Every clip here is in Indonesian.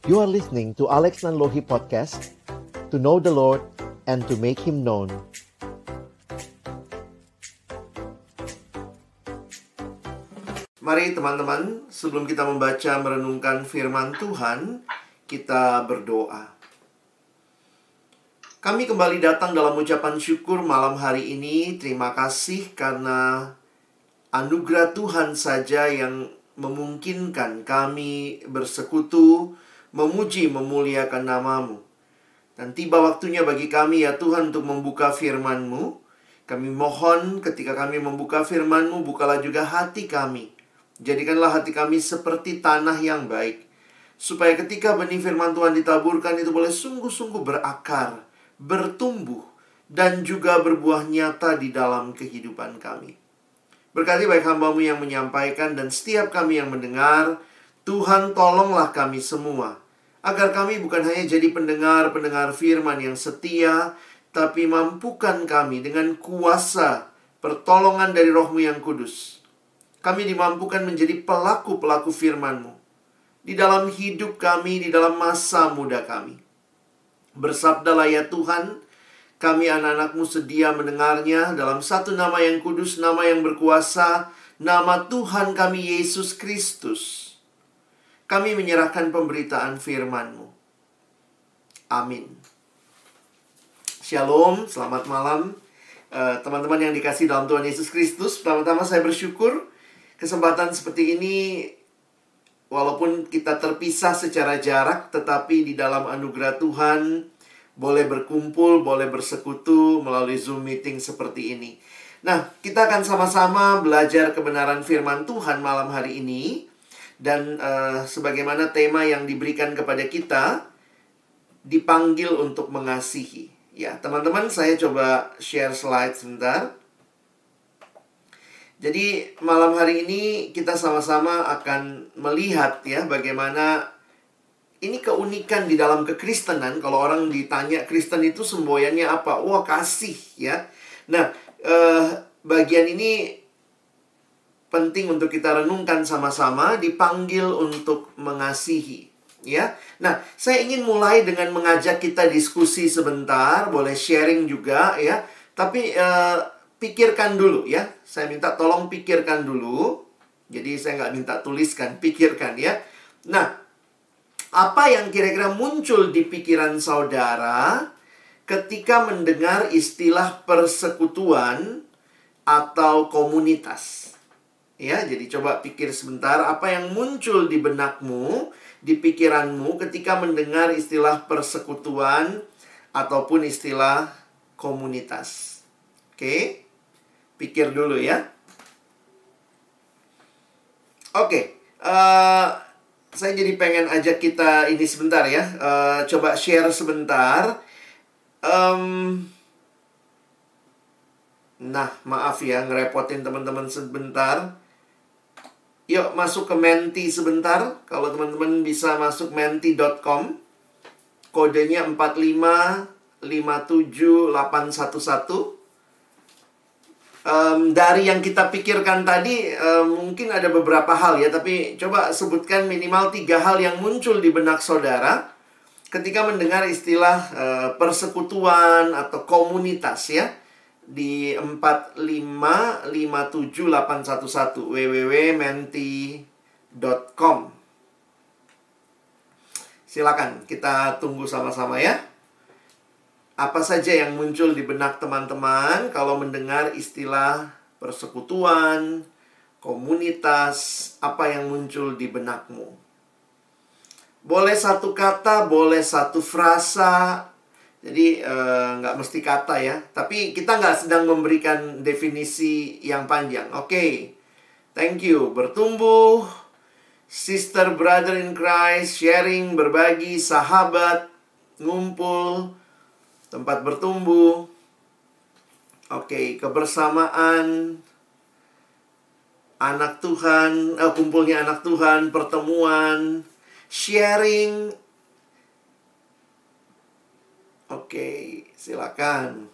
You are listening to Alex Nanlohi Podcast, to know the Lord and to make Him known. Mari teman-teman, sebelum kita membaca merenungkan firman Tuhan, kita berdoa. Kami kembali datang dalam ucapan syukur malam hari ini. Terima kasih karena anugerah Tuhan saja yang memungkinkan kami bersekutu, memuji, memuliakan nama-Mu. Dan tiba waktunya bagi kami ya Tuhan untuk membuka firman-Mu. Kami mohon ketika kami membuka firman-Mu, bukalah juga hati kami. Jadikanlah hati kami seperti tanah yang baik, supaya ketika benih firman Tuhan ditaburkan itu boleh sungguh-sungguh berakar, bertumbuh, dan juga berbuah nyata di dalam kehidupan kami. Berkati baik hamba-Mu yang menyampaikan dan setiap kami yang mendengar. Tuhan tolonglah kami semua, agar kami bukan hanya jadi pendengar-pendengar firman yang setia, tapi mampukan kami dengan kuasa pertolongan dari Roh-Mu yang kudus. Kami dimampukan menjadi pelaku-pelaku firman-Mu di dalam hidup kami, di dalam masa muda kami. Bersabdalah ya Tuhan, kami anak-anak-Mu sedia mendengarnya dalam satu nama yang kudus, nama yang berkuasa, nama Tuhan kami Yesus Kristus. Kami menyerahkan pemberitaan firman-Mu. Amin. Shalom, selamat malam. Teman-teman yang dikasihi dalam Tuhan Yesus Kristus. Pertama-tama saya bersyukur kesempatan seperti ini, walaupun kita terpisah secara jarak, tetapi di dalam anugerah Tuhan boleh berkumpul, boleh bersekutu melalui Zoom meeting seperti ini. Nah, kita akan sama-sama belajar kebenaran firman Tuhan malam hari ini. Dan sebagaimana tema yang diberikan kepada kita, dipanggil untuk mengasihi. Ya, teman-teman, saya coba share slide sebentar. Jadi malam hari ini kita sama-sama akan melihat ya bagaimana ini keunikan di dalam kekristenan. Kalau orang ditanya Kristen itu semboyannya apa? Wah, kasih ya. Nah, bagian ini penting untuk kita renungkan sama-sama, dipanggil untuk mengasihi, ya. Nah, saya ingin mulai dengan mengajak kita diskusi sebentar, boleh sharing juga, ya. Tapi pikirkan dulu, ya. Saya minta tolong pikirkan dulu. Jadi saya nggak minta tuliskan, pikirkan, ya. Nah, apa yang kira-kira muncul di pikiran saudara ketika mendengar istilah persekutuan atau komunitas? Ya, jadi coba pikir sebentar apa yang muncul di benakmu, di pikiranmu ketika mendengar istilah persekutuan ataupun istilah komunitas. Oke, pikir dulu ya. Oke, saya jadi pengen ajak kita ini sebentar ya. Coba share sebentar. Nah, maaf ya ngerepotin teman-teman sebentar. Yuk masuk ke Menti sebentar. Kalau teman-teman bisa masuk menti.com. Kodenya 4557811. Dari yang kita pikirkan tadi, mungkin ada beberapa hal ya. Tapi coba sebutkan minimal 3 hal yang muncul di benak saudara ketika mendengar istilah persekutuan atau komunitas ya. Di 4557811 www.menti.com. Silakan kita tunggu sama-sama ya. Apa saja yang muncul di benak teman-teman kalau mendengar istilah persekutuan, komunitas, apa yang muncul di benakmu? Boleh satu kata, boleh satu frasa. Jadi nggak mesti kata ya. Tapi kita nggak sedang memberikan definisi yang panjang. Oke. Thank you. Bertumbuh, sister, brother in Christ, sharing, berbagi, sahabat, ngumpul, tempat bertumbuh. Oke, kebersamaan, anak Tuhan, kumpulnya anak Tuhan, pertemuan, sharing. Oke, silakan.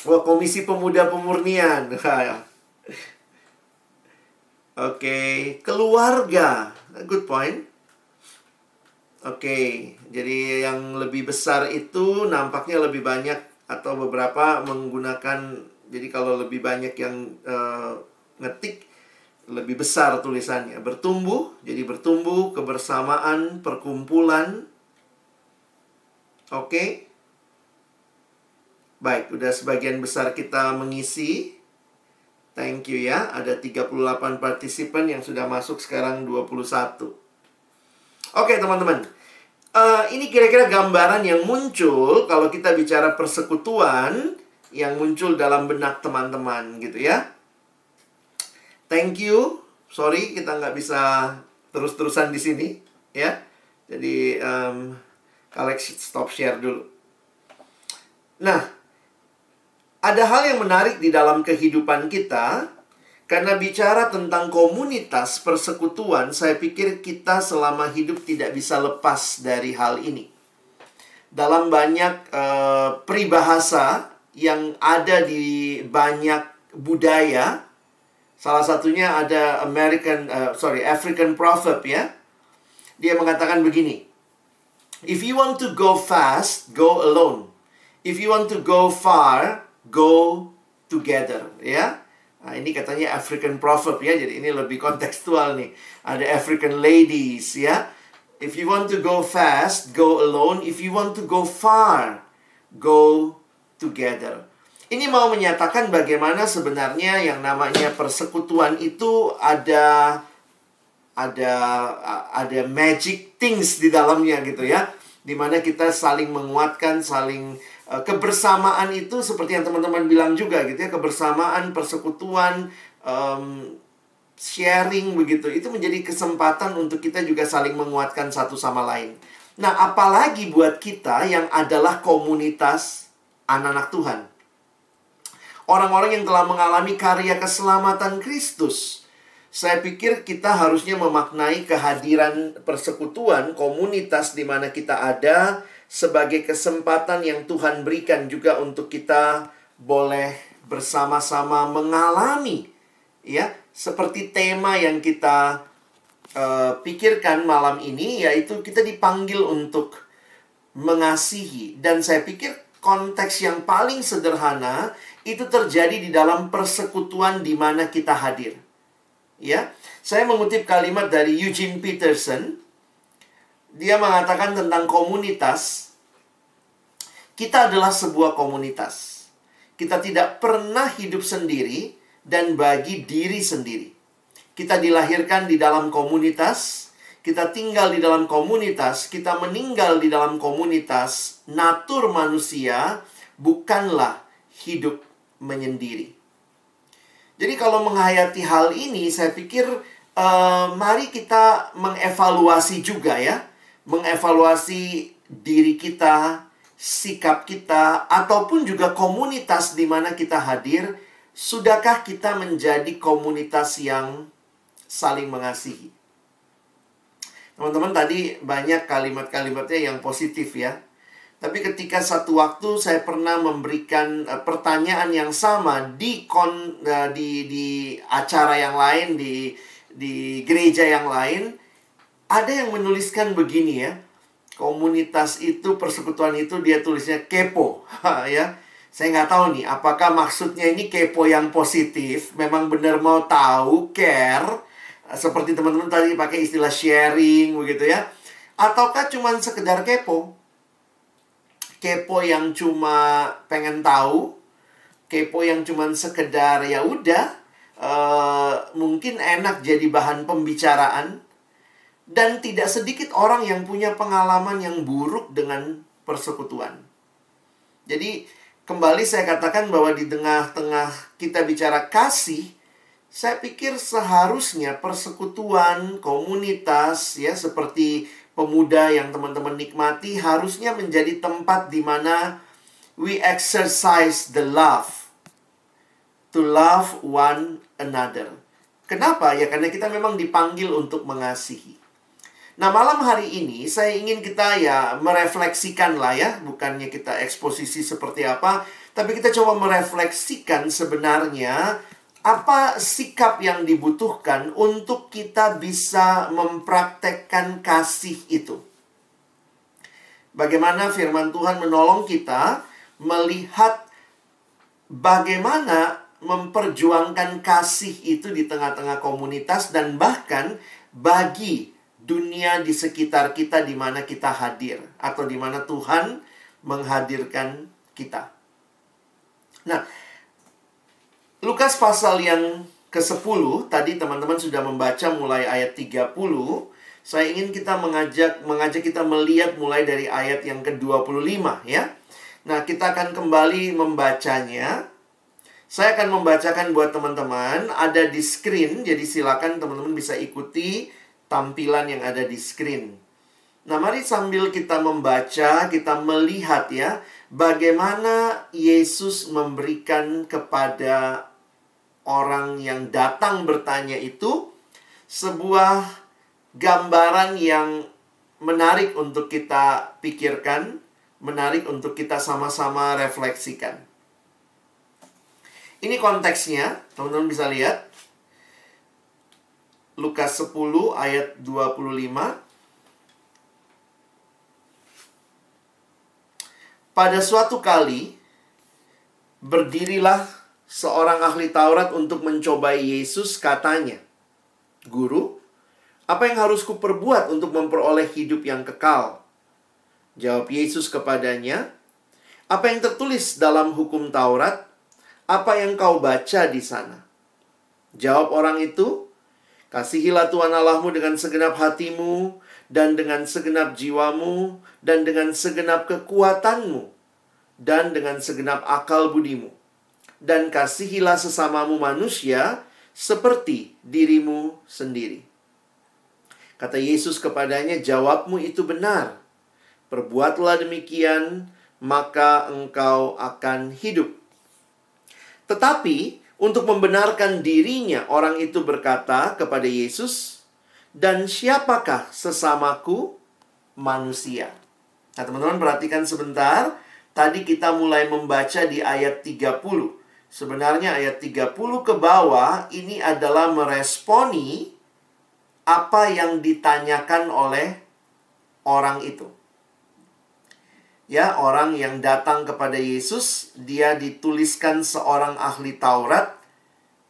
Wah, Komisi Pemuda Pemurnian. Oke, keluarga. Good point. Oke, jadi yang lebih besar itu nampaknya lebih banyak atau beberapa menggunakan, jadi kalau lebih banyak yang ngetik, lebih besar tulisannya. Bertumbuh, jadi bertumbuh, kebersamaan, perkumpulan. Oke. Baik, udah sebagian besar kita mengisi. Thank you ya, ada 38 partisipan yang sudah masuk, sekarang 21. Oke teman-teman, ini kira-kira gambaran yang muncul kalau kita bicara persekutuan yang muncul dalam benak teman-teman gitu ya. Thank you. Sorry kita nggak bisa terus-terusan di sini ya. Jadi Alex stop share dulu. Nah, ada hal yang menarik di dalam kehidupan kita. Karena bicara tentang komunitas persekutuan, saya pikir kita selama hidup tidak bisa lepas dari hal ini. Dalam banyak peribahasa yang ada di banyak budaya, salah satunya ada African proverb ya. Dia mengatakan begini, if you want to go fast, go alone. If you want to go far, go together, ya. Nah, ini katanya African proverb ya, jadi ini lebih kontekstual nih. Ada African ladies ya. If you want to go fast, go alone. If you want to go far, go together. Ini mau menyatakan bagaimana sebenarnya yang namanya persekutuan itu ada magic things di dalamnya gitu ya. Dimana kita saling menguatkan, saling kebersamaan itu seperti yang teman-teman bilang juga gitu ya, kebersamaan, persekutuan, sharing begitu, itu menjadi kesempatan untuk kita juga saling menguatkan satu sama lain. Nah, apalagi buat kita yang adalah komunitas anak-anak Tuhan, orang-orang yang telah mengalami karya keselamatan Kristus. Saya pikir kita harusnya memaknai kehadiran persekutuan, komunitas di mana kita ada sebagai kesempatan yang Tuhan berikan juga untuk kita boleh bersama-sama mengalami, ya, seperti tema yang kita pikirkan malam ini, yaitu kita dipanggil untuk mengasihi. Dan saya pikir konteks yang paling sederhana itu terjadi di dalam persekutuan di mana kita hadir. Ya, saya mengutip kalimat dari Eugene Peterson. Dia mengatakan tentang komunitas. Kita adalah sebuah komunitas. Kita tidak pernah hidup sendiri dan bagi diri sendiri. Kita dilahirkan di dalam komunitas, kita tinggal di dalam komunitas, kita meninggal di dalam komunitas. Natur manusia bukanlah hidup menyendiri. Jadi kalau menghayati hal ini, saya pikir mari kita mengevaluasi juga ya. Mengevaluasi diri kita, sikap kita, ataupun juga komunitas di mana kita hadir. Sudahkah kita menjadi komunitas yang saling mengasihi? Teman-teman, tadi banyak kalimat-kalimatnya yang positif ya. Tapi ketika satu waktu saya pernah memberikan pertanyaan yang sama di acara yang lain, di gereja yang lain, ada yang menuliskan begini ya. Komunitas itu, persekutuan itu, dia tulisnya kepo. Ya, saya nggak tahu nih, apakah maksudnya ini kepo yang positif, memang benar mau tahu, care, seperti teman-teman tadi pakai istilah sharing begitu ya, ataukah cuma sekedar kepo? Kepo yang cuma pengen tahu, kepo yang cuma sekedar ya udah, mungkin enak jadi bahan pembicaraan. Dan tidak sedikit orang yang punya pengalaman yang buruk dengan persekutuan. Jadi kembali saya katakan bahwa di tengah-tengah kita bicara kasih, saya pikir seharusnya persekutuan, komunitas ya, seperti pemuda yang teman-teman nikmati, harusnya menjadi tempat di mana we exercise the love, to love one another. Kenapa? Ya karena kita memang dipanggil untuk mengasihi. Nah, malam hari ini saya ingin kita ya merefleksikan lah ya, bukannya kita eksposisi seperti apa, tapi kita coba merefleksikan sebenarnya apa sikap yang dibutuhkan untuk kita bisa mempraktekkan kasih itu. Bagaimana firman Tuhan menolong kita melihat bagaimana memperjuangkan kasih itu di tengah-tengah komunitas dan bahkan bagi dunia di sekitar kita di mana kita hadir atau di mana Tuhan menghadirkan kita. Nah, Lukas pasal yang ke-10, tadi teman-teman sudah membaca mulai ayat 30. Saya ingin kita mengajak kita melihat mulai dari ayat yang ke-25 ya. Nah, kita akan kembali membacanya. Saya akan membacakan buat teman-teman, ada di screen, jadi silakan teman-teman bisa ikuti tampilan yang ada di screen. Nah, mari sambil kita membaca, kita melihat ya, bagaimana Yesus memberikan kepada orang yang datang bertanya itu sebuah gambaran yang menarik untuk kita pikirkan, menarik untuk kita sama-sama refleksikan. Ini konteksnya, teman-teman bisa lihat. Lukas 10 ayat 25. Pada suatu kali, berdirilah seorang ahli Taurat untuk mencobai Yesus, katanya, "Guru, apa yang harus kuperbuat untuk memperoleh hidup yang kekal?" Jawab Yesus kepadanya, "Apa yang tertulis dalam hukum Taurat? Apa yang kau baca di sana?" Jawab orang itu, "Kasihilah Tuhan Allahmu dengan segenap hatimu, dan dengan segenap jiwamu, dan dengan segenap kekuatanmu, dan dengan segenap akal budimu. Dan kasihilah sesamamu manusia seperti dirimu sendiri." Kata Yesus kepadanya, "Jawabmu itu benar. Perbuatlah demikian, maka engkau akan hidup." Tetapi untuk membenarkan dirinya, orang itu berkata kepada Yesus, "Dan siapakah sesamaku manusia?" Nah, teman-teman perhatikan sebentar. Tadi kita mulai membaca di ayat 30. Sebenarnya ayat 30 ke bawah ini adalah meresponi apa yang ditanyakan oleh orang itu. Ya, orang yang datang kepada Yesus, dia dituliskan seorang ahli Taurat.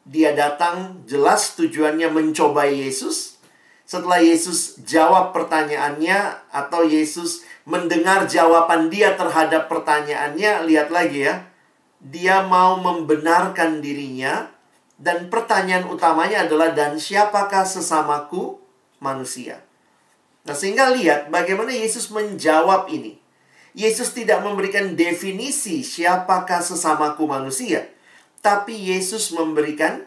Dia datang jelas tujuannya mencobai Yesus. Setelah Yesus jawab pertanyaannya atau Yesus mendengar jawaban dia terhadap pertanyaannya, lihat lagi ya. Dia mau membenarkan dirinya. Dan pertanyaan utamanya adalah, dan siapakah sesamaku manusia? Nah, sehingga lihat bagaimana Yesus menjawab ini. Yesus tidak memberikan definisi siapakah sesamaku manusia. Tapi Yesus memberikan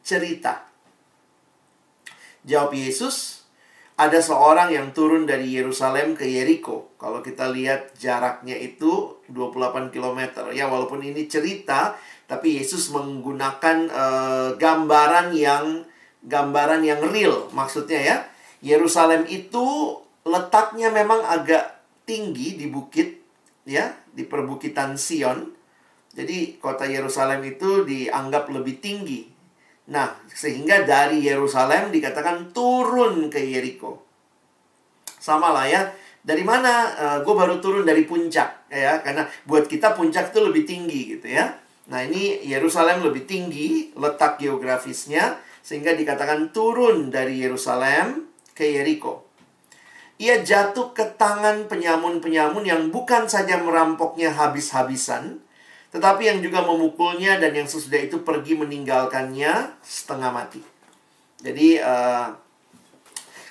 cerita. Jawab Yesus, "Ada seorang yang turun dari Yerusalem ke Yeriko." Kalau kita lihat jaraknya itu 28 km. Ya, walaupun ini cerita, tapi Yesus menggunakan gambaran yang real. Maksudnya ya, Yerusalem itu letaknya memang agak tinggi di bukit, ya, di perbukitan Sion. Jadi kota Yerusalem itu dianggap lebih tinggi. Nah, sehingga dari Yerusalem dikatakan turun ke Yeriko. Sama lah ya. Dari mana? Gue baru turun dari puncak, ya, karena buat kita puncak itu lebih tinggi gitu ya. Nah, ini Yerusalem lebih tinggi letak geografisnya, sehingga dikatakan turun dari Yerusalem ke Yeriko. Ia jatuh ke tangan penyamun-penyamun yang bukan saja merampoknya habis-habisan, tetapi yang juga memukulnya, dan yang sesudah itu pergi meninggalkannya setengah mati. Jadi,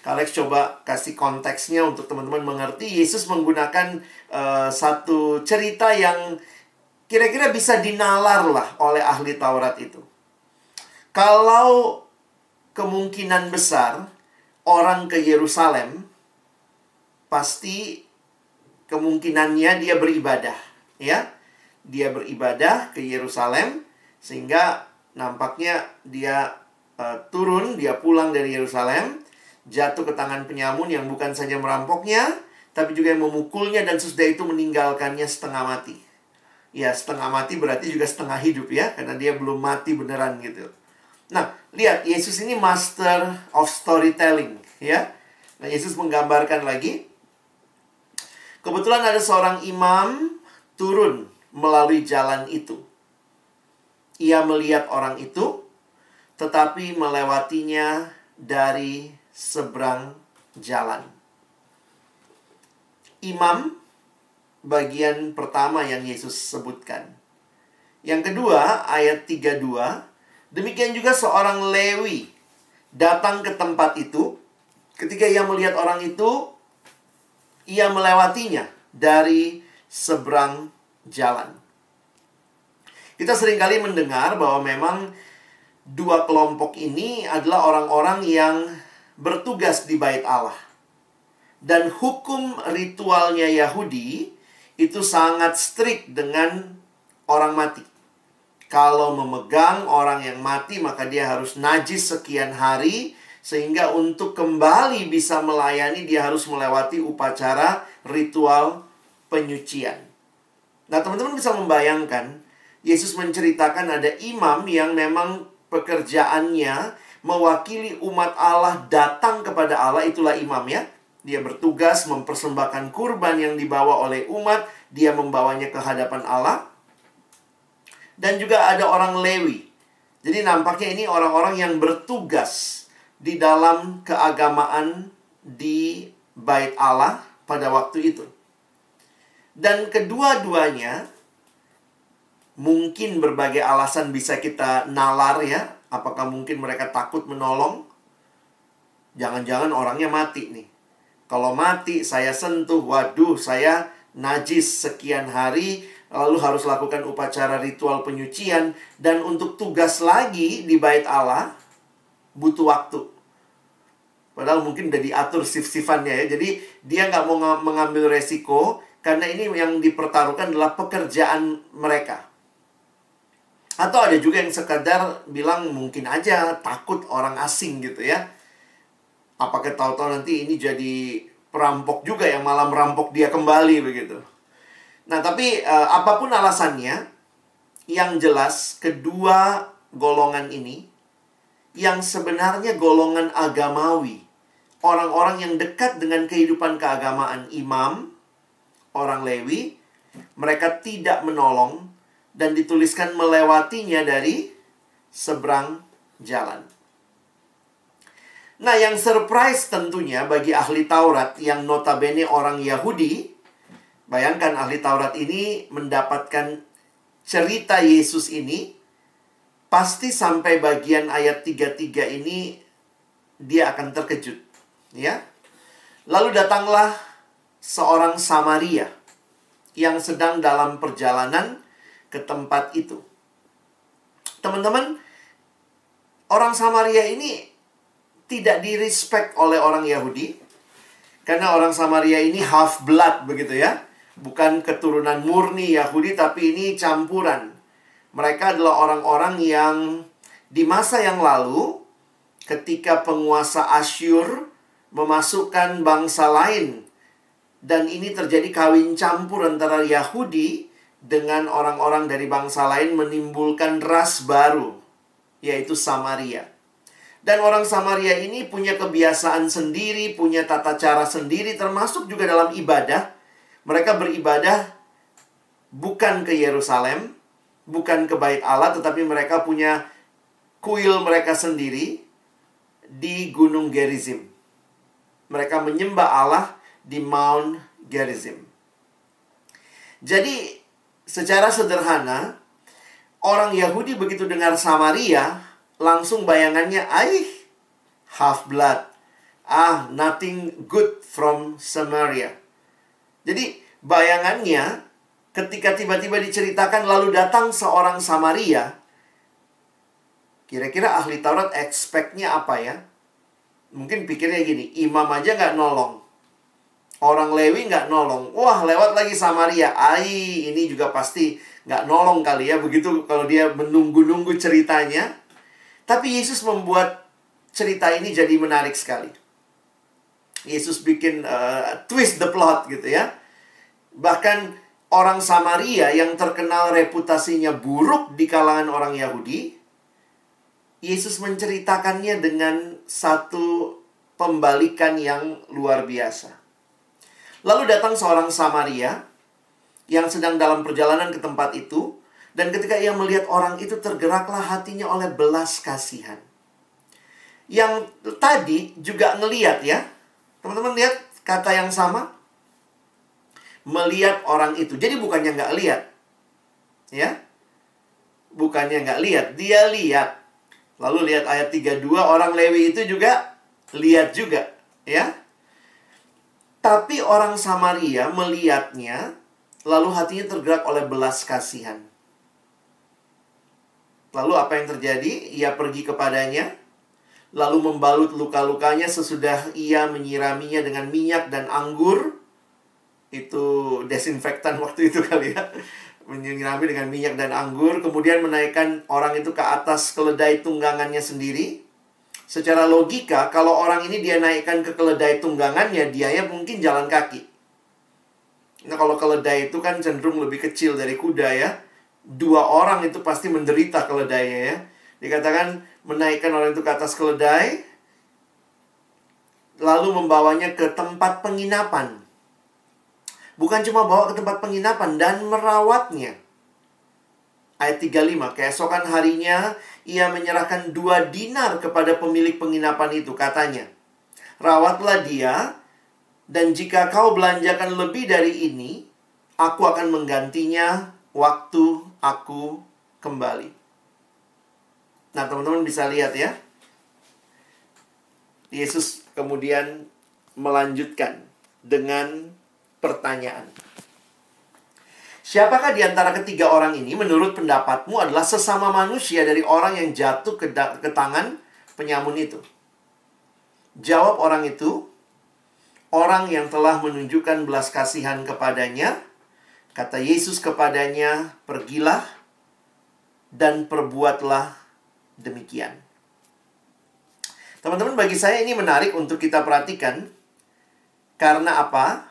Alex coba kasih konteksnya untuk teman-teman mengerti. Yesus menggunakan satu cerita yang kira-kira bisa dinalar lah oleh ahli Taurat itu. Kalau kemungkinan besar orang ke Yerusalem, pasti kemungkinannya dia beribadah, ya. Dia beribadah ke Yerusalem, sehingga nampaknya dia turun, dia pulang dari Yerusalem, jatuh ke tangan penyamun yang bukan saja merampoknya, tapi juga yang memukulnya, dan sesudah itu meninggalkannya setengah mati. Ya, setengah mati berarti juga setengah hidup ya, karena dia belum mati beneran gitu. Nah, lihat, Yesus ini master of storytelling, ya. Nah, Yesus menggambarkan lagi, Kebetulan ada seorang imam turun melalui jalan itu. Ia melihat orang itu, tetapi melewatinya dari seberang jalan. Imam, bagian pertama yang Yesus sebutkan. Yang kedua, ayat 32, demikian juga seorang Lewi datang ke tempat itu. Ketika ia melihat orang itu, ia melewatinya dari seberang jalan. Kita seringkali mendengar bahwa memang dua kelompok ini adalah orang-orang yang bertugas di bait Allah. Dan hukum ritualnya Yahudi itu sangat strict dengan orang mati. Kalau memegang orang yang mati, maka dia harus najis sekian hari. Sehingga untuk kembali bisa melayani, dia harus melewati upacara ritual penyucian. Nah, teman-teman bisa membayangkan, Yesus menceritakan ada imam yang memang pekerjaannya mewakili umat Allah datang kepada Allah. Itulah imam ya. Dia bertugas mempersembahkan kurban yang dibawa oleh umat. Dia membawanya ke hadapan Allah. Dan juga ada orang Lewi. Jadi nampaknya ini orang-orang yang bertugas di dalam keagamaan di bait Allah pada waktu itu. Dan kedua-duanya mungkin berbagai alasan bisa kita nalar ya. Apakah mungkin mereka takut menolong? Jangan-jangan orangnya mati nih. Kalau mati saya sentuh, waduh saya najis sekian hari, lalu harus lakukan upacara ritual penyucian. Dan untuk tugas lagi di bait Allah butuh waktu. Padahal mungkin udah diatur shift-shiftannya ya. Jadi dia nggak mau mengambil resiko, karena ini yang dipertaruhkan adalah pekerjaan mereka. Atau ada juga yang sekadar bilang mungkin aja takut orang asing gitu ya. Apakah tahu-tahu nanti ini jadi perampok juga yang malah merampok dia kembali begitu. Nah tapi apapun alasannya, yang jelas kedua golongan ini yang sebenarnya golongan agamawi. Orang-orang yang dekat dengan kehidupan keagamaan, imam, orang Lewi, mereka tidak menolong dan dituliskan melewatinya dari seberang jalan. Nah, yang surprise tentunya bagi ahli Taurat yang notabene orang Yahudi, bayangkan ahli Taurat ini mendapatkan cerita Yesus ini, pasti sampai bagian ayat 33 ini dia akan terkejut. Ya. Lalu datanglah seorang Samaria yang sedang dalam perjalanan ke tempat itu. Teman-teman, orang Samaria ini tidak direspek oleh orang Yahudi. Karena orang Samaria ini half blood begitu ya. Bukan keturunan murni Yahudi, tapi ini campuran. Mereka adalah orang-orang yang di masa yang lalu, ketika penguasa Asyur memasukkan bangsa lain, dan ini terjadi kawin campur antara Yahudi dengan orang-orang dari bangsa lain, menimbulkan ras baru, yaitu Samaria. Dan orang Samaria ini punya kebiasaan sendiri, punya tata cara sendiri, termasuk juga dalam ibadah. Mereka beribadah bukan ke Yerusalem, bukan ke bait Allah, tetapi mereka punya kuil mereka sendiri di Gunung Gerizim. Mereka menyembah Allah di Mount Gerizim. Jadi, secara sederhana, orang Yahudi begitu dengar Samaria, langsung bayangannya, half blood. Nothing good from Samaria. Jadi, bayangannya, ketika tiba-tiba diceritakan lalu datang seorang Samaria, kira-kira ahli Taurat expect-nya apa ya? Mungkin pikirnya gini, imam aja nggak nolong. Orang Lewi nggak nolong. Wah, lewat lagi Samaria. Ini juga pasti nggak nolong kali ya. Begitu kalau dia menunggu-nunggu ceritanya. Tapi Yesus membuat cerita ini jadi menarik sekali. Yesus bikin twist the plot gitu ya. Bahkan orang Samaria yang terkenal reputasinya buruk di kalangan orang Yahudi, Yesus menceritakannya dengan satu pembalikan yang luar biasa. Lalu datang seorang Samaria yang sedang dalam perjalanan ke tempat itu. Dan ketika ia melihat orang itu, tergeraklah hatinya oleh belas kasihan. Yang tadi juga ngelihat ya. Teman-teman lihat kata yang sama. Melihat orang itu. Jadi bukannya nggak lihat. Ya. Bukannya nggak lihat. Dia lihat. Lalu lihat ayat 32. Orang Lewi itu juga lihat juga. Ya. Tapi orang Samaria melihatnya. Lalu hatinya tergerak oleh belas kasihan. Lalu apa yang terjadi? Ia pergi kepadanya, lalu membalut luka-lukanya sesudah ia menyiraminya dengan minyak dan anggur. Itu desinfektan waktu itu kali ya. Menyirami dengan minyak dan anggur. Kemudian menaikkan orang itu ke atas keledai tunggangannya sendiri. Secara logika, kalau orang ini dia naikkan ke keledai tunggangannya, dia mungkin jalan kaki. Nah, kalau keledai itu kan cenderung lebih kecil dari kuda ya. 2 orang itu pasti menderita keledainya ya. Dikatakan menaikkan orang itu ke atas keledai, lalu membawanya ke tempat penginapan. Bukan cuma bawa ke tempat penginapan, dan merawatnya. Ayat 35, keesokan harinya ia menyerahkan 2 dinar kepada pemilik penginapan itu. Katanya, rawatlah dia, dan jika kau belanjakan lebih dari ini, aku akan menggantinya waktu aku kembali. Nah, teman-teman bisa lihat ya. Yesus kemudian melanjutkan dengan pertanyaan. Siapakah di antara ketiga orang ini menurut pendapatmu adalah sesama manusia dari orang yang jatuh ke tangan penyamun itu? Jawab orang itu, orang yang telah menunjukkan belas kasihan kepadanya. Kata Yesus kepadanya, pergilah dan perbuatlah demikian. Teman-teman, bagi saya ini menarik untuk kita perhatikan. Karena apa?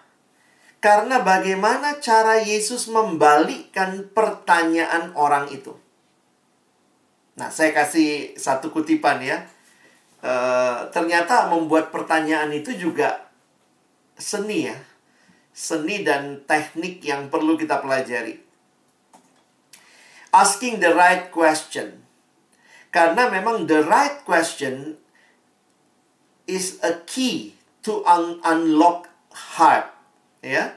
Karena bagaimana cara Yesus membalikkan pertanyaan orang itu. Nah, saya kasih satu kutipan ya. Ternyata membuat pertanyaan itu juga seni ya. Seni dan teknik yang perlu kita pelajari. Asking the right question. Karena memang the right question is a key to unlock heart. Ya.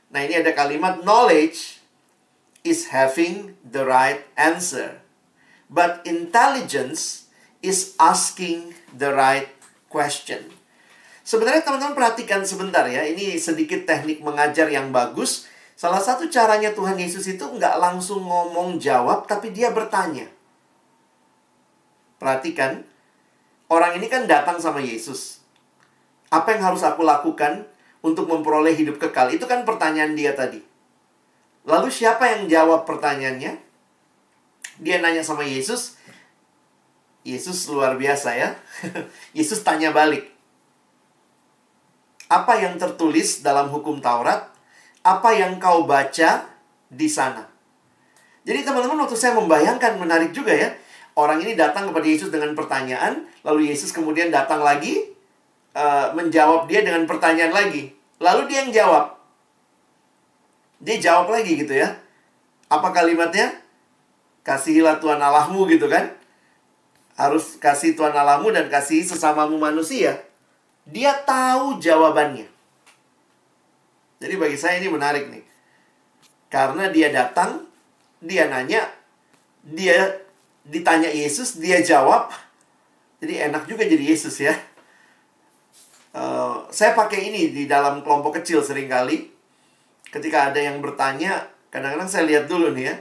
Nah, ini ada kalimat knowledge is having the right answer. But intelligence is asking the right question. Sebenarnya teman-teman perhatikan sebentar ya. Ini sedikit teknik mengajar yang bagus. Salah satu caranya Tuhan Yesus itu nggak langsung ngomong jawab, tapi dia bertanya. Perhatikan. Orang ini kan datang sama Yesus. Apa yang harus aku lakukan untuk memperoleh hidup kekal? Itu kan pertanyaan dia tadi. Lalu siapa yang jawab pertanyaannya? Dia nanya sama Yesus. Yesus luar biasa ya. Yesus tanya balik. Apa yang tertulis dalam hukum Taurat? Apa yang kau baca di sana? Jadi teman-teman, waktu saya membayangkan, menarik juga ya. Orang ini datang kepada Yesus dengan pertanyaan. Lalu Yesus kemudian datang lagi, menjawab dia dengan pertanyaan lagi. Lalu dia yang jawab. Dia jawab lagi gitu ya. Apa kalimatnya? Kasihilah Tuhan Allahmu gitu kan. Harus kasih Tuhan Allahmu dan kasih sesamamu manusia. Dia tahu jawabannya. Jadi bagi saya ini menarik nih. Karena dia datang, dia nanya, dia ditanya Yesus, dia jawab. Jadi enak juga jadi Yesus ya. Saya pakai ini di dalam kelompok kecil seringkali. Ketika ada yang bertanya, kadang-kadang saya lihat dulu nih ya.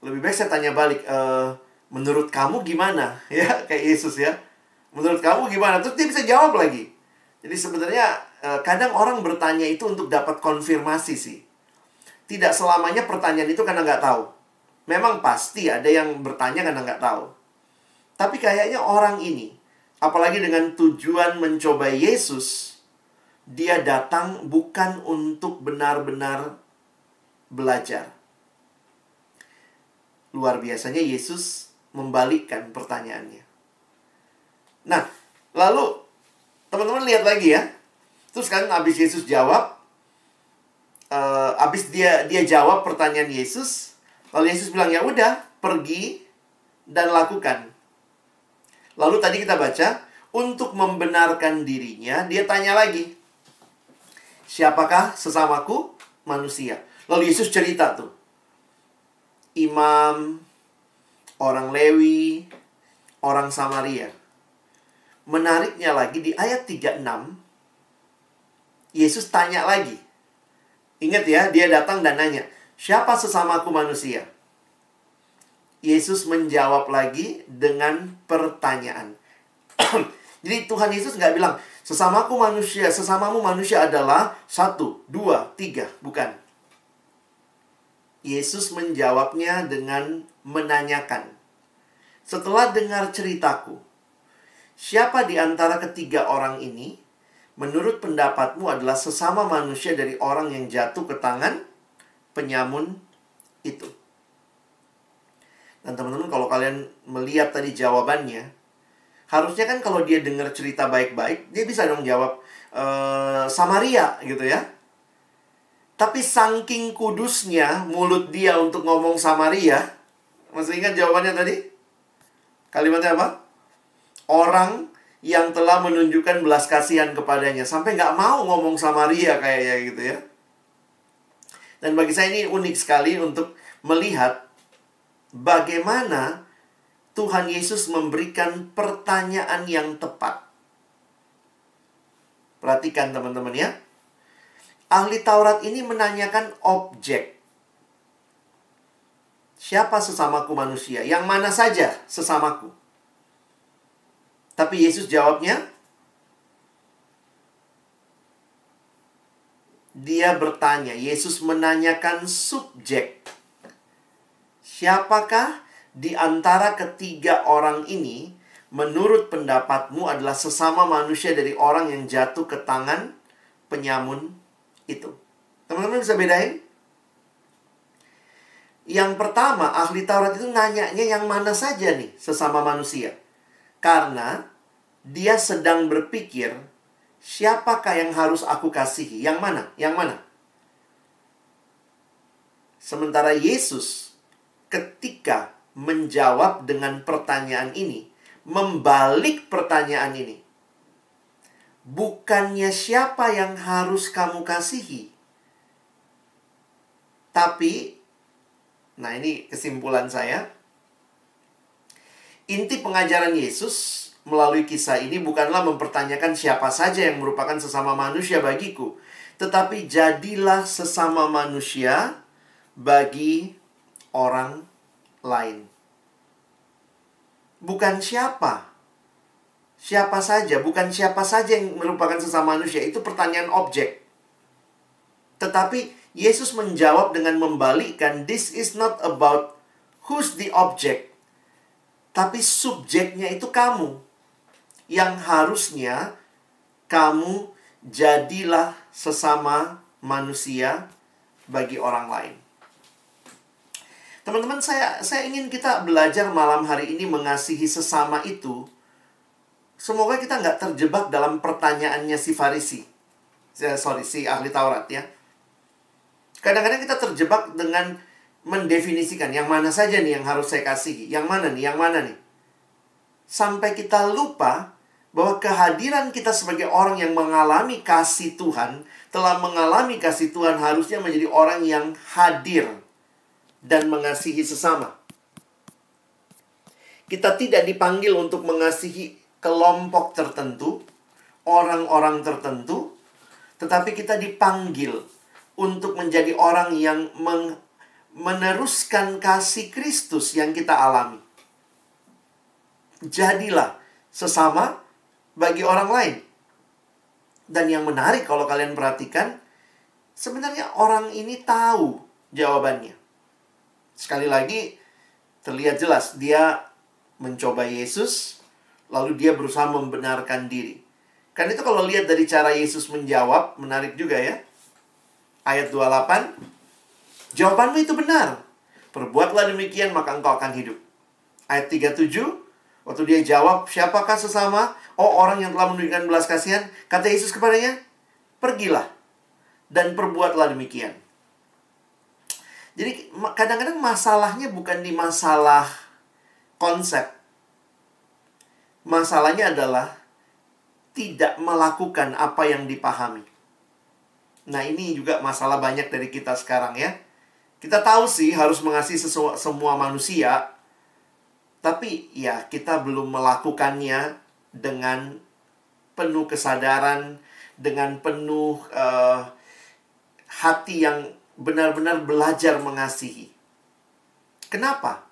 Lebih baik saya tanya balik, menurut kamu gimana? Ya, kayak Yesus ya. Menurut kamu gimana? Terus dia bisa jawab lagi. Jadi sebenarnya kadang orang bertanya itu untuk dapat konfirmasi sih. Tidak selamanya pertanyaan itu karena nggak tahu. Memang pasti ada yang bertanya karena nggak tahu. Tapi kayaknya orang ini, apalagi dengan tujuan mencoba Yesus, dia datang bukan untuk benar-benar belajar. Luar biasanya Yesus membalikkan pertanyaannya. Nah, lalu teman-teman lihat lagi ya. Terus kan habis Yesus jawab, Abis dia jawab pertanyaan Yesus, lalu Yesus bilang, ya udah, pergi dan lakukan. Lalu tadi kita baca, untuk membenarkan dirinya, dia tanya lagi, siapakah sesamaku? Manusia. Lalu Yesus cerita tuh, imam, orang Lewi, orang Samaria. Menariknya lagi di ayat 36, Yesus tanya lagi. Ingat ya, dia datang dan nanya, siapa sesamaku manusia? Yesus menjawab lagi dengan pertanyaan. Jadi Tuhan Yesus nggak bilang, sesamaku manusia, sesamamu manusia adalah 1, 2, 3. Bukan. Yesus menjawabnya dengan menanyakan. Setelah dengar ceritaku, siapa di antara ketiga orang ini, menurut pendapatmu adalah sesama manusia dari orang yang jatuh ke tangan penyamun itu? Dan teman-teman, kalau kalian melihat tadi jawabannya, harusnya kan kalau dia dengar cerita baik-baik, dia bisa dong jawab, Samaria gitu ya. Tapi saking kudusnya mulut dia untuk ngomong Samaria. Masih ingat jawabannya tadi? Kalimatnya apa? Orang yang telah menunjukkan belas kasihan kepadanya. Sampai nggak mau ngomong Samaria kayaknya gitu ya. Dan bagi saya ini unik sekali untuk melihat bagaimana Tuhan Yesus memberikan pertanyaan yang tepat. Perhatikan teman-teman ya. Ahli Taurat ini menanyakan objek. Siapa sesamaku manusia? Yang mana saja sesamaku? Tapi Yesus jawabnya, dia bertanya, Yesus menanyakan subjek. Siapakah di antara ketiga orang ini, menurut pendapatmu adalah sesama manusia dari orang yang jatuh ke tangan penyamun itu? Teman-teman bisa bedain? Yang pertama, ahli Taurat itu nanyanya yang mana saja nih sesama manusia. Karena dia sedang berpikir, siapakah yang harus aku kasihi? Yang mana? Yang mana? Sementara Yesus ketika menjawab dengan pertanyaan ini, membalik pertanyaan ini. Bukannya siapa yang harus kamu kasihi, tapi, nah ini kesimpulan saya, inti pengajaran Yesus melalui kisah ini bukanlah mempertanyakan siapa saja yang merupakan sesama manusia bagiku, tetapi jadilah sesama manusia bagi orang lain. Bukan siapa saja, bukan siapa saja yang merupakan sesama manusia, itu pertanyaan objek. Tetapi Yesus menjawab dengan membalikkan, this is not about who's the object, tapi subjeknya itu kamu. Yang harusnya kamu jadilah sesama manusia bagi orang lain. Teman-teman, saya ingin kita belajar malam hari ini mengasihi sesama itu. Semoga kita nggak terjebak dalam pertanyaannya si Farisi. Si ahli Taurat ya. Kadang-kadang kita terjebak dengan mendefinisikan yang mana saja nih yang harus saya kasihi. Yang mana nih, yang mana nih. Sampai kita lupa bahwa kehadiran kita sebagai orang yang mengalami kasih Tuhan, telah mengalami kasih Tuhan, harusnya menjadi orang yang hadir dan mengasihi sesama. Kita tidak dipanggil untuk mengasihi kelompok tertentu, orang-orang tertentu, tetapi kita dipanggil untuk menjadi orang yang meneruskan kasih Kristus yang kita alami. Jadilah sesama bagi orang lain. Dan yang menarik kalau kalian perhatikan, sebenarnya orang ini tahu jawabannya. Sekali lagi, terlihat jelas dia mencoba Yesus, lalu dia berusaha membenarkan diri. Kan itu kalau lihat dari cara Yesus menjawab, menarik juga ya. Ayat 28, jawabanmu itu benar. Perbuatlah demikian, maka engkau akan hidup. Ayat 37, waktu dia jawab, siapakah sesama? Oh, orang yang telah menunjukkan belas kasihan. Kata Yesus kepadanya, pergilah dan perbuatlah demikian. Jadi kadang-kadang masalahnya bukan di masalah konsep. Masalahnya adalah tidak melakukan apa yang dipahami. Nah, ini juga masalah banyak dari kita sekarang ya. Kita tahu sih harus mengasihi semua manusia, tapi ya kita belum melakukannya dengan penuh kesadaran, dengan penuh hati yang benar-benar belajar mengasihi. Kenapa?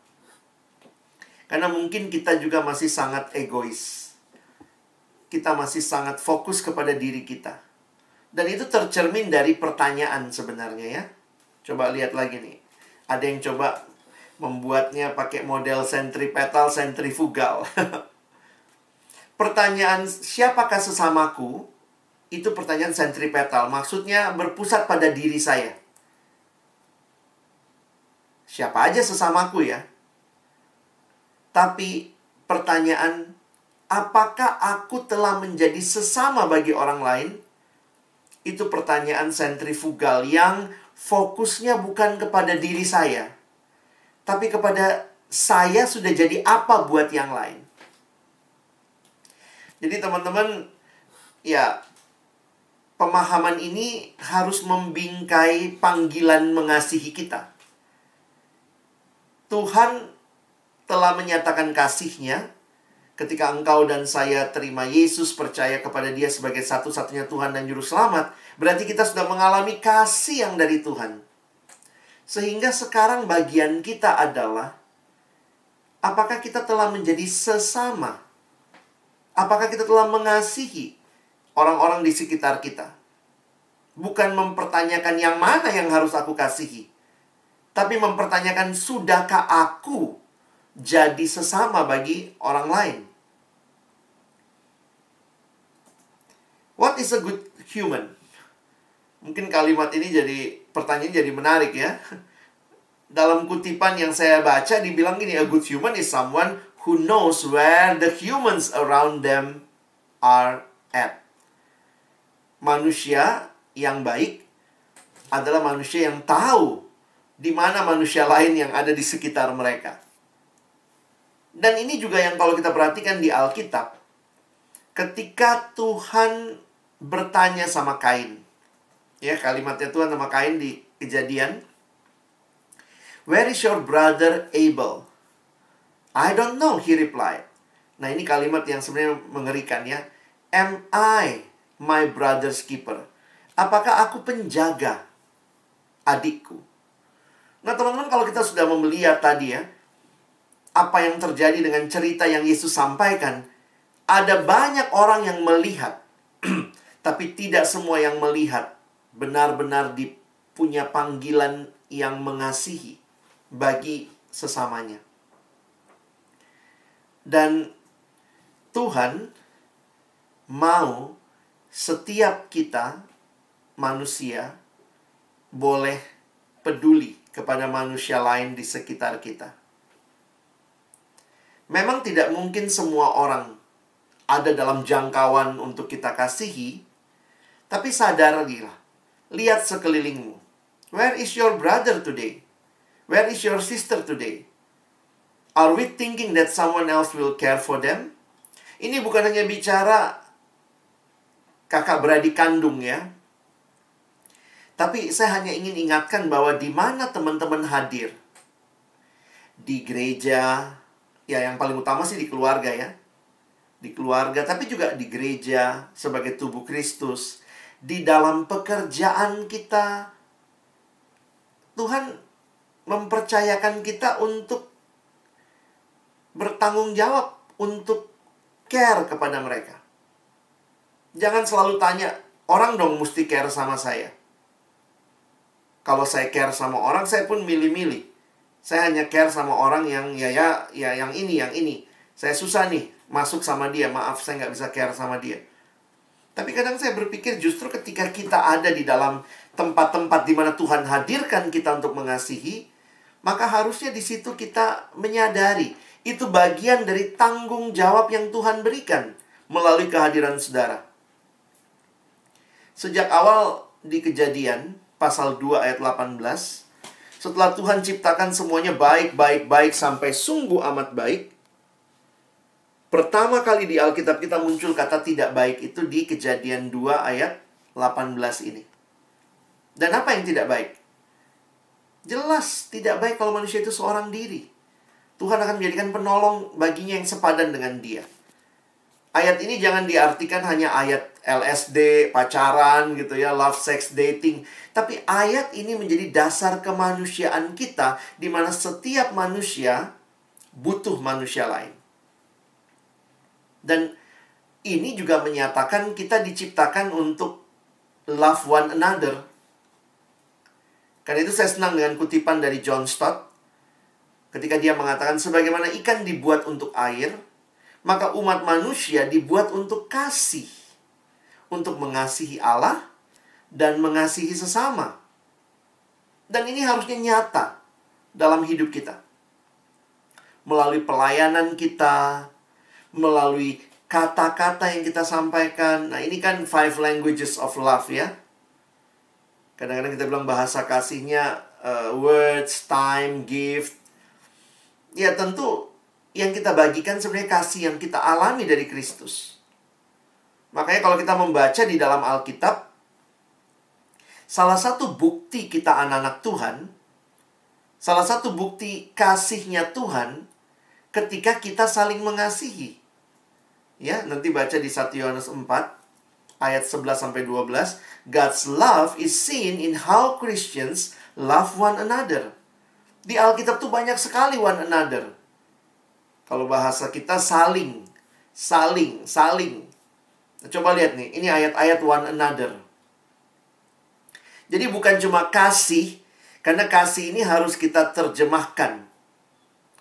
Karena mungkin kita juga masih sangat egois. Kita masih sangat fokus kepada diri kita. Dan itu tercermin dari pertanyaan sebenarnya ya. Coba lihat lagi nih. Ada yang coba membuatnya pakai model sentrifugal. Pertanyaan siapakah sesamaku? Itu pertanyaan sentripetal. Maksudnya berpusat pada diri saya. Siapa aja sesamaku ya? Tapi pertanyaan, apakah aku telah menjadi sesama bagi orang lain? Itu pertanyaan sentrifugal yang fokusnya bukan kepada diri saya, tapi kepada saya sudah jadi apa buat yang lain. Jadi teman-teman, ya, pemahaman ini harus membingkai panggilan mengasihi kita. Tuhan telah menyatakan kasih-Nya ketika engkau dan saya terima Yesus, percaya kepada Dia sebagai satu-satunya Tuhan dan Juru Selamat. Berarti kita sudah mengalami kasih yang dari Tuhan. Sehingga sekarang bagian kita adalah, apakah kita telah menjadi sesama? Apakah kita telah mengasihi orang-orang di sekitar kita? Bukan mempertanyakan yang mana yang harus aku kasihi, tapi mempertanyakan, sudahkah aku jadi sesama bagi orang lain? What is a good human? Mungkin kalimat ini pertanyaan jadi menarik ya. Dalam kutipan yang saya baca dibilang gini, a good human is someone who knows where the humans around them are at. Manusia yang baik adalah manusia yang tahu di mana manusia lain yang ada di sekitar mereka. Dan ini juga yang kalau kita perhatikan di Alkitab, ketika Tuhan bertanya sama Kain, ya, kalimatnya Tuhan sama Kain di Kejadian, where is your brother Abel? I don't know, he replied. Nah, ini kalimat yang sebenarnya mengerikan ya. Am I my brother's keeper? Apakah aku penjaga adikku? Nah, teman-teman, kalau kita sudah melihat tadi ya, apa yang terjadi dengan cerita yang Yesus sampaikan, ada banyak orang yang melihat, tapi tidak semua yang melihat benar-benar punya panggilan yang mengasihi bagi sesamanya. Dan Tuhan mau setiap kita, manusia, boleh peduli kepada manusia lain di sekitar kita. Memang tidak mungkin semua orang ada dalam jangkauan untuk kita kasihi, tapi sadarilah, lihat sekelilingmu. Where is your brother today? Where is your sister today? Are we thinking that someone else will care for them? Ini bukan hanya bicara kakak beradik kandung ya. Tapi saya hanya ingin ingatkan bahwa di mana teman-teman hadir. Di gereja, ya yang paling utama sih di keluarga ya. Di keluarga, tapi juga di gereja sebagai tubuh Kristus. Di dalam pekerjaan kita. Tuhan mempercayakan kita untuk bertanggung jawab, untuk care kepada mereka. Jangan selalu tanya, orang dong mesti care sama saya. Kalau saya care sama orang, saya pun milih-milih. Saya hanya care sama orang yang yang ini. Saya susah nih masuk sama dia. Maaf, saya nggak bisa care sama dia. Tapi kadang saya berpikir justru ketika kita ada di dalam tempat-tempat di mana Tuhan hadirkan kita untuk mengasihi, maka harusnya di situ kita menyadari itu bagian dari tanggung jawab yang Tuhan berikan melalui kehadiran saudara. Sejak awal di Kejadian pasal 2 ayat 18. Setelah Tuhan ciptakan semuanya baik, baik, baik sampai sungguh amat baik. Pertama kali di Alkitab kita muncul kata tidak baik itu di Kejadian 2 ayat 18 ini. Dan apa yang tidak baik? Jelas tidak baik kalau manusia itu seorang diri. Tuhan akan menjadikan penolong baginya yang sepadan dengan dia. Ayat ini jangan diartikan hanya ayat LSD, pacaran gitu ya, love, sex, dating. Tapi ayat ini menjadi dasar kemanusiaan kita, di mana setiap manusia butuh manusia lain. Dan ini juga menyatakan kita diciptakan untuk love one another. Karena itu saya senang dengan kutipan dari John Stott. Ketika dia mengatakan, sebagaimana ikan dibuat untuk air, maka umat manusia dibuat untuk kasih. Untuk mengasihi Allah dan mengasihi sesama. Dan ini harusnya nyata dalam hidup kita. Melalui pelayanan kita, melalui kata-kata yang kita sampaikan. Nah, ini kan 5 languages of love ya. Kadang-kadang kita bilang bahasa kasihnya words, time, gift. Ya tentu yang kita bagikan sebenarnya kasih yang kita alami dari Kristus. Makanya kalau kita membaca di dalam Alkitab, salah satu bukti kita anak-anak Tuhan, salah satu bukti kasihnya Tuhan, ketika kita saling mengasihi. Ya, nanti baca di 1 Yohanes 4 ayat 11-12. God's love is seen in how Christians love one another. Di Alkitab tuh banyak sekali one another. Kalau bahasa kita saling. Nah, coba lihat nih, ini ayat-ayat one another. Jadi bukan cuma kasih, karena kasih ini harus kita terjemahkan.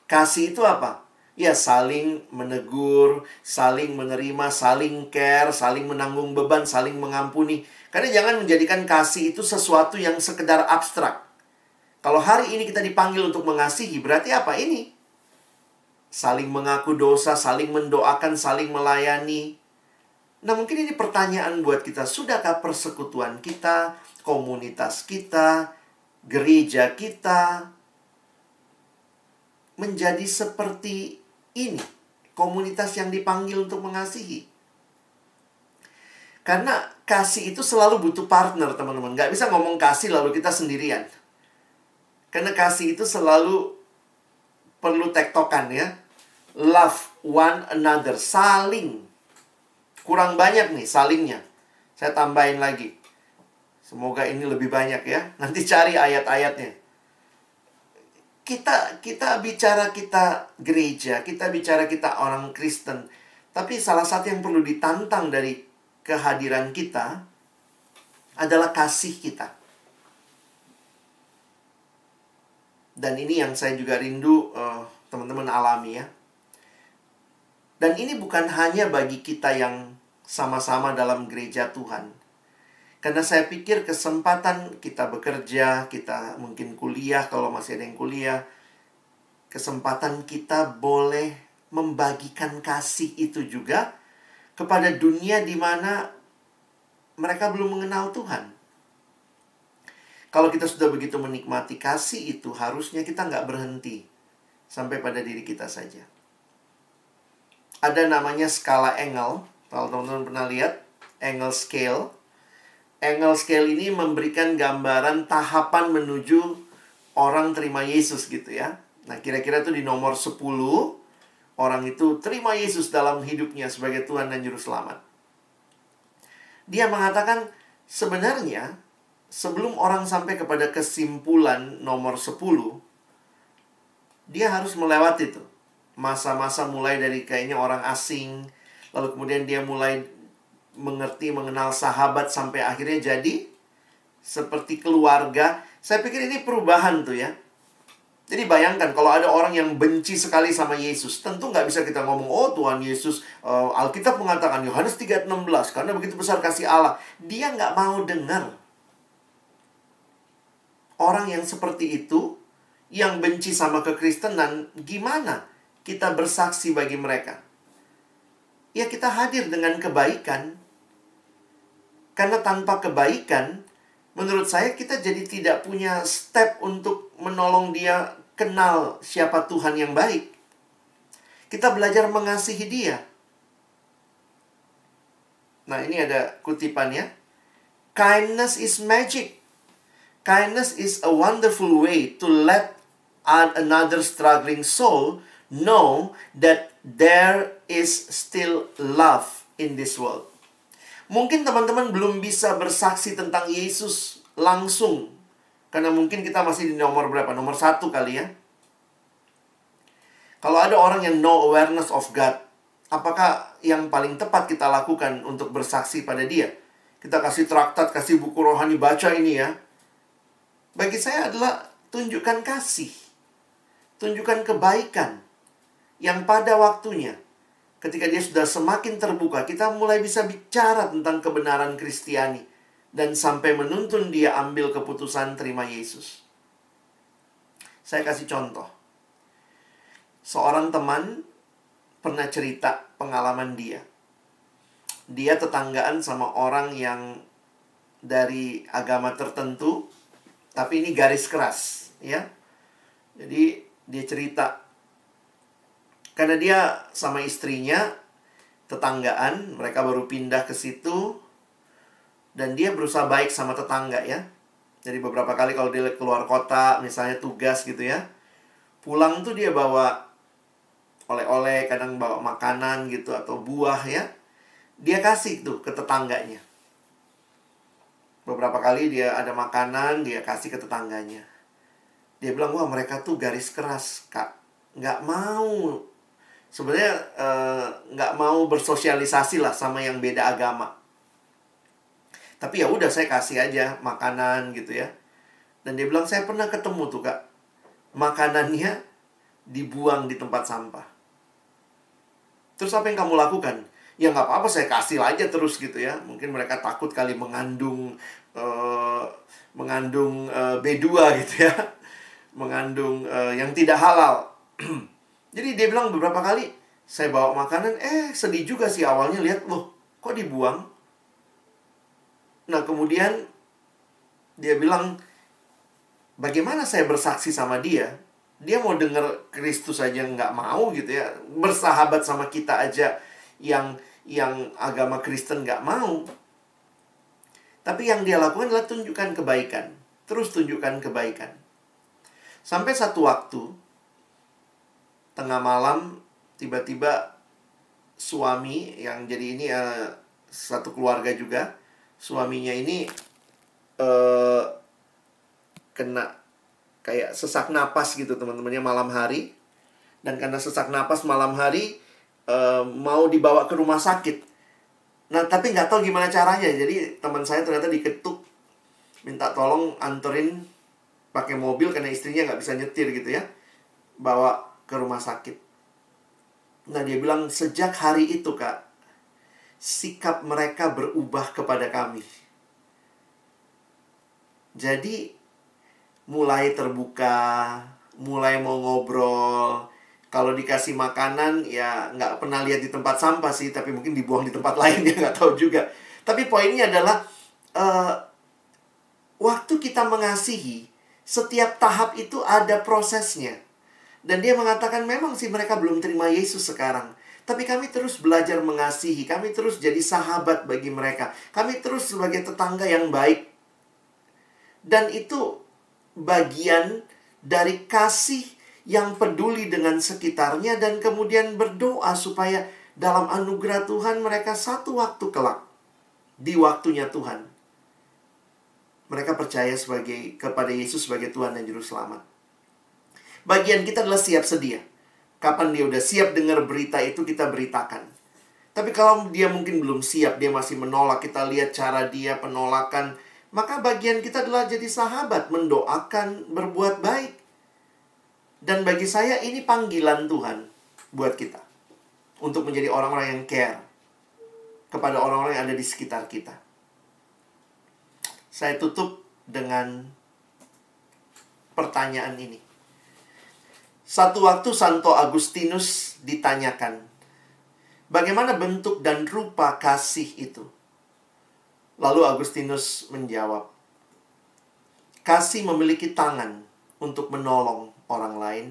Kasih itu apa? Ya, saling menegur, saling menerima, saling care, saling menanggung beban, saling mengampuni. Karena jangan menjadikan kasih itu sesuatu yang sekedar abstrak. Kalau hari ini kita dipanggil untuk mengasihi, berarti apa ini? Saling mengaku dosa, saling mendoakan, saling melayani. Nah, mungkin ini pertanyaan buat kita. Sudahkah persekutuan kita, komunitas kita, gereja kita menjadi seperti ini? Komunitas yang dipanggil untuk mengasihi. Karena kasih itu selalu butuh partner, teman-teman. Nggak bisa ngomong kasih lalu kita sendirian. Karena kasih itu selalu perlu tektokan ya. Love one another. Saling. Kurang banyak nih salingnya. Saya tambahin lagi. Semoga ini lebih banyak ya. Nanti cari ayat-ayatnya. Kita bicara kita gereja. Kita bicara kita orang Kristen. Tapi salah satu yang perlu ditantang dari kehadiran kita adalah kasih kita. Dan ini yang saya juga rindu teman-teman alami ya. Dan ini bukan hanya bagi kita yang sama-sama dalam gereja Tuhan. Karena saya pikir kesempatan kita bekerja, kita mungkin kuliah kalau masih ada yang kuliah. Kesempatan kita boleh membagikan kasih itu juga kepada dunia di mana mereka belum mengenal Tuhan. Kalau kita sudah begitu menikmati kasih itu, harusnya kita nggak berhenti sampai pada diri kita saja. Ada namanya skala Engel. Kalau teman-teman pernah lihat, Engel Scale. Engel Scale ini memberikan gambaran tahapan menuju orang terima Yesus gitu ya. Nah, kira-kira tuh di nomor 10, orang itu terima Yesus dalam hidupnya sebagai Tuhan dan Juru Selamat. Dia mengatakan, sebenarnya sebelum orang sampai kepada kesimpulan nomor 10, dia harus melewati itu. Masa-masa mulai dari kayaknya orang asing, lalu kemudian dia mulai mengerti, mengenal sahabat, sampai akhirnya jadi seperti keluarga. Saya pikir ini perubahan tuh ya. Jadi bayangkan kalau ada orang yang benci sekali sama Yesus, tentu nggak bisa kita ngomong, oh Tuhan Yesus, Alkitab mengatakan Yohanes 3:16, karena begitu besar kasih Allah. Dia nggak mau dengar. Orang yang seperti itu, yang benci sama kekristenan, gimana kita bersaksi bagi mereka? Ya, kita hadir dengan kebaikan. Karena tanpa kebaikan, menurut saya kita jadi tidak punya step untuk menolong dia kenal siapa Tuhan yang baik. Kita belajar mengasihi dia. Nah, ini ada kutipannya. Kindness is magic. Kindness is a wonderful way to let another struggling soul know that there is still love in this world. Mungkin teman-teman belum bisa bersaksi tentang Yesus langsung. Karena mungkin kita masih di nomor berapa? Nomor 1 kali ya. Kalau ada orang yang no awareness of God, apakah yang paling tepat kita lakukan untuk bersaksi pada dia? Kita kasih traktat, kasih buku rohani, baca ini ya. Bagi saya adalah tunjukkan kasih. Tunjukkan kebaikan. Yang pada waktunya, ketika dia sudah semakin terbuka, kita mulai bisa bicara tentang kebenaran Kristiani. Dan sampai menuntun dia ambil keputusan terima Yesus. Saya kasih contoh. Seorang teman pernah cerita pengalaman dia. Dia tetanggaan sama orang yang dari agama tertentu, tapi ini garis keras, ya. Jadi dia cerita, karena dia sama istrinya tetanggaan, mereka baru pindah ke situ, dan dia berusaha baik sama tetangga ya. Jadi beberapa kali kalau dia keluar kota, misalnya tugas gitu ya, pulang tuh dia bawa oleh-oleh, kadang bawa makanan gitu atau buah ya. Dia kasih tuh ke tetangganya. Beberapa kali dia ada makanan, dia kasih ke tetangganya. Dia bilang, wah mereka tuh garis keras, Kak. Nggak mau. Sebenarnya nggak mau bersosialisasi lah sama yang beda agama. Tapi ya udah saya kasih aja makanan gitu ya. Dan dia bilang, saya pernah ketemu tuh Kak. Makanannya dibuang di tempat sampah. Terus apa yang kamu lakukan? Ya nggak apa-apa, saya kasih aja terus gitu ya. Mungkin mereka takut kali mengandung B2 gitu ya. Mengandung yang tidak halal. Jadi dia bilang beberapa kali, saya bawa makanan, sedih juga sih awalnya lihat, loh kok dibuang? Nah kemudian dia bilang, bagaimana saya bersaksi sama dia? Dia mau dengar Kristus aja nggak mau gitu ya. Bersahabat sama kita aja yang agama Kristen nggak mau. Tapi yang dia lakukan adalah tunjukkan kebaikan. Terus tunjukkan kebaikan. Sampai satu waktu, tengah malam, tiba-tiba suami yang jadi ini satu keluarga juga. Suaminya ini kena kayak sesak napas gitu teman-temannya malam hari. Dan karena sesak napas malam hari, mau dibawa ke rumah sakit. Nah tapi nggak tahu gimana caranya. Jadi teman saya ternyata diketuk, minta tolong anterin pakai mobil karena istrinya nggak bisa nyetir gitu ya, bawa ke rumah sakit. Nah dia bilang, sejak hari itu Kak, sikap mereka berubah kepada kami. Jadi mulai terbuka, mulai mau ngobrol. Kalau dikasih makanan, ya nggak pernah lihat di tempat sampah sih, tapi mungkin dibuang di tempat lain, dia nggak tahu juga. Tapi poinnya adalah, waktu kita mengasihi, setiap tahap itu ada prosesnya. Dan dia mengatakan, memang sih mereka belum terima Yesus sekarang. Tapi kami terus belajar mengasihi, kami terus jadi sahabat bagi mereka. Kami terus sebagai tetangga yang baik. Dan itu bagian dari kasih yang peduli dengan sekitarnya dan kemudian berdoa supaya dalam anugerah Tuhan mereka satu waktu kelak di waktunya Tuhan mereka percaya kepada Yesus sebagai Tuhan dan Juru Selamat. Bagian kita adalah siap sedia. Kapan dia udah siap dengar berita itu, kita beritakan. Tapi kalau dia mungkin belum siap, dia masih menolak, kita lihat cara dia penolakan, maka bagian kita adalah jadi sahabat, mendoakan, berbuat baik. Dan bagi saya ini panggilan Tuhan buat kita. Untuk menjadi orang-orang yang care kepada orang-orang yang ada di sekitar kita. Saya tutup dengan pertanyaan ini. Satu waktu Santo Agustinus ditanyakan, bagaimana bentuk dan rupa kasih itu? Lalu Agustinus menjawab, Kasih memiliki tangan untuk menolong orang lain.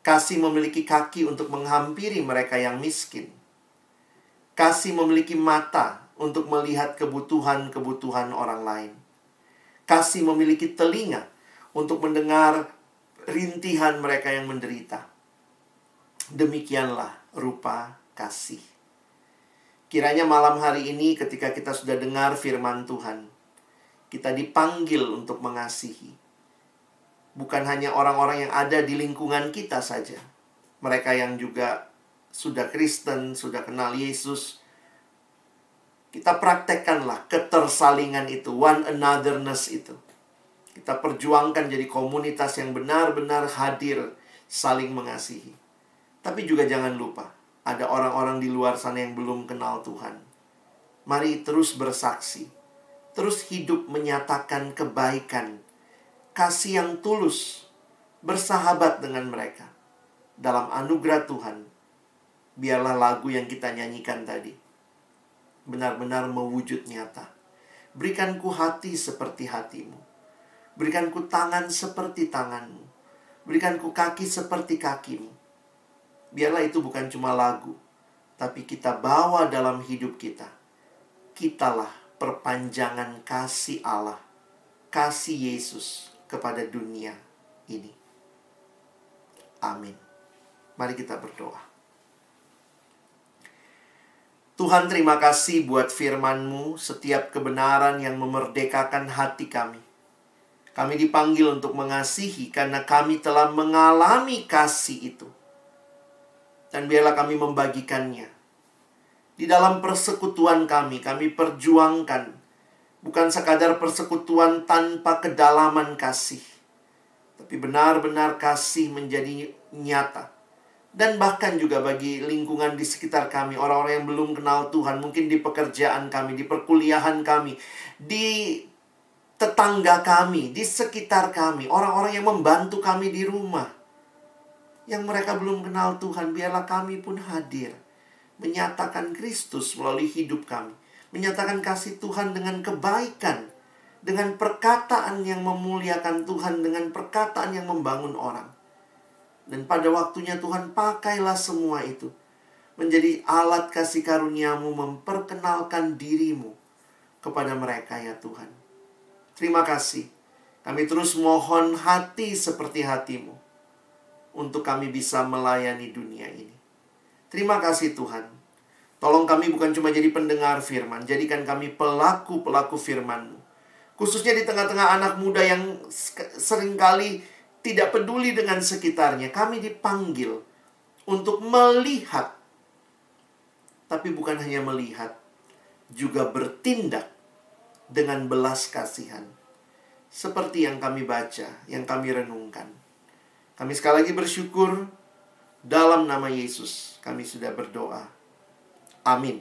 Kasih memiliki kaki untuk menghampiri mereka yang miskin. Kasih memiliki mata untuk melihat kebutuhan-kebutuhan orang lain. Kasih memiliki telinga untuk mendengar rintihan mereka yang menderita. Demikianlah rupa kasih. Kiranya malam hari ini ketika kita sudah dengar firman Tuhan, kita dipanggil untuk mengasihi. Bukan hanya orang-orang yang ada di lingkungan kita saja. Mereka yang juga sudah Kristen, sudah kenal Yesus. Kita praktekkanlah ketersalingan itu, one anotherness itu. Kita perjuangkan jadi komunitas yang benar-benar hadir, saling mengasihi. Tapi juga jangan lupa, ada orang-orang di luar sana yang belum kenal Tuhan. Mari terus bersaksi, terus hidup menyatakan kebaikan, kasih yang tulus, bersahabat dengan mereka. Dalam anugerah Tuhan, biarlah lagu yang kita nyanyikan tadi benar-benar mewujud nyata. Berikanku hati seperti hatimu. Berikanku tangan seperti tanganmu. Berikanku kaki seperti kakimu. Biarlah itu bukan cuma lagu, tapi kita bawa dalam hidup kita. Kitalah perpanjangan kasih Allah, kasih Yesus kepada dunia ini. Amin. Mari kita berdoa. Tuhan, terima kasih buat firman-Mu, setiap kebenaran yang memerdekakan hati kami. Kami dipanggil untuk mengasihi karena kami telah mengalami kasih itu. Dan biarlah kami membagikannya. Di dalam persekutuan kami perjuangkan. Bukan sekadar persekutuan tanpa kedalaman kasih, tapi benar-benar kasih menjadi nyata. Dan bahkan juga bagi lingkungan di sekitar kami, orang-orang yang belum kenal Tuhan, mungkin di pekerjaan kami, di perkuliahan kami, di tetangga kami, di sekitar kami, orang-orang yang membantu kami di rumah, yang mereka belum kenal Tuhan, biarlah kami pun hadir, menyatakan Kristus melalui hidup kami. Menyatakan kasih Tuhan dengan kebaikan, dengan perkataan yang memuliakan Tuhan, dengan perkataan yang membangun orang. Dan pada waktunya Tuhan, pakailah semua itu menjadi alat kasih karunia-Mu, memperkenalkan diri-Mu kepada mereka ya Tuhan. Terima kasih. Kami terus mohon hati seperti hati-Mu untuk kami bisa melayani dunia ini. Terima kasih Tuhan. Tolong kami bukan cuma jadi pendengar firman, jadikan kami pelaku-pelaku firman-Mu. Khususnya di tengah-tengah anak muda yang seringkali tidak peduli dengan sekitarnya. Kami dipanggil untuk melihat. Tapi bukan hanya melihat, juga bertindak dengan belas kasihan. Seperti yang kami baca, yang kami renungkan. Kami sekali lagi bersyukur, dalam nama Yesus kami sudah berdoa. Amin.